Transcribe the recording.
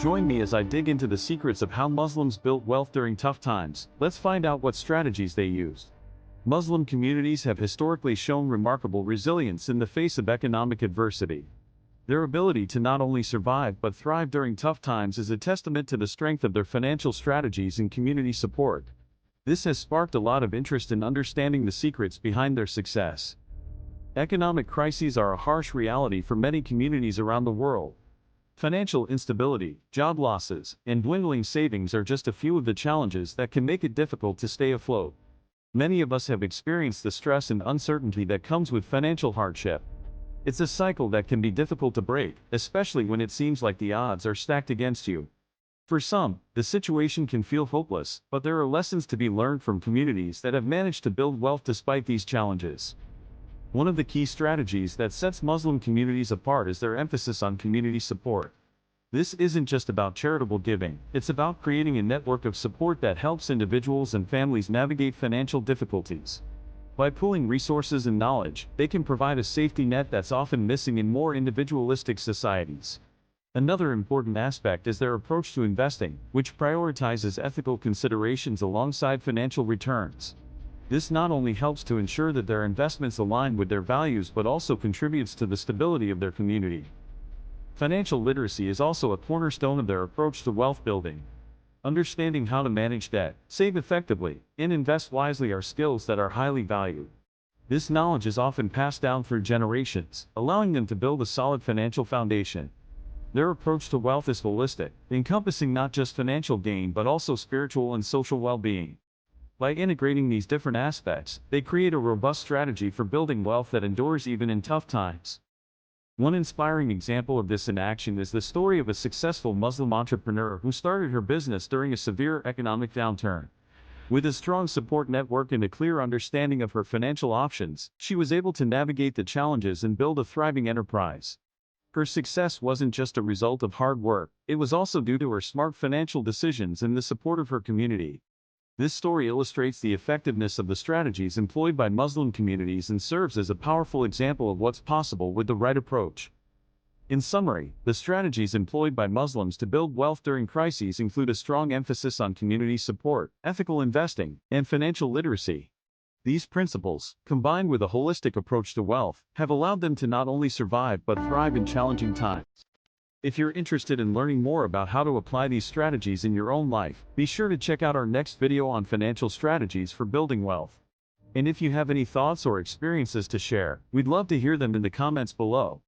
Join me as I dig into the secrets of how Muslims built wealth during tough times. Let's find out what strategies they used. Muslim communities have historically shown remarkable resilience in the face of economic adversity. Their ability to not only survive but thrive during tough times is a testament to the strength of their financial strategies and community support. This has sparked a lot of interest in understanding the secrets behind their success. Economic crises are a harsh reality for many communities around the world. Financial instability, job losses, and dwindling savings are just a few of the challenges that can make it difficult to stay afloat. Many of us have experienced the stress and uncertainty that comes with financial hardship. It's a cycle that can be difficult to break, especially when it seems like the odds are stacked against you. For some, the situation can feel hopeless, but there are lessons to be learned from communities that have managed to build wealth despite these challenges. One of the key strategies that sets Muslim communities apart is their emphasis on community support. This isn't just about charitable giving, it's about creating a network of support that helps individuals and families navigate financial difficulties. By pooling resources and knowledge, they can provide a safety net that's often missing in more individualistic societies. Another important aspect is their approach to investing, which prioritizes ethical considerations alongside financial returns. This not only helps to ensure that their investments align with their values but also contributes to the stability of their community. Financial literacy is also a cornerstone of their approach to wealth building. Understanding how to manage debt, save effectively, and invest wisely are skills that are highly valued. This knowledge is often passed down through generations, allowing them to build a solid financial foundation. Their approach to wealth is holistic, encompassing not just financial gain but also spiritual and social well-being. By integrating these different aspects, they create a robust strategy for building wealth that endures even in tough times. One inspiring example of this in action is the story of a successful Muslim entrepreneur who started her business during a severe economic downturn. With a strong support network and a clear understanding of her financial options, she was able to navigate the challenges and build a thriving enterprise. Her success wasn't just a result of hard work, it was also due to her smart financial decisions and the support of her community. This story illustrates the effectiveness of the strategies employed by Muslim communities and serves as a powerful example of what's possible with the right approach. In summary, the strategies employed by Muslims to build wealth during crises include a strong emphasis on community support, ethical investing, and financial literacy. These principles, combined with a holistic approach to wealth, have allowed them to not only survive but thrive in challenging times. If you're interested in learning more about how to apply these strategies in your own life, be sure to check out our next video on financial strategies for building wealth. And if you have any thoughts or experiences to share, we'd love to hear them in the comments below.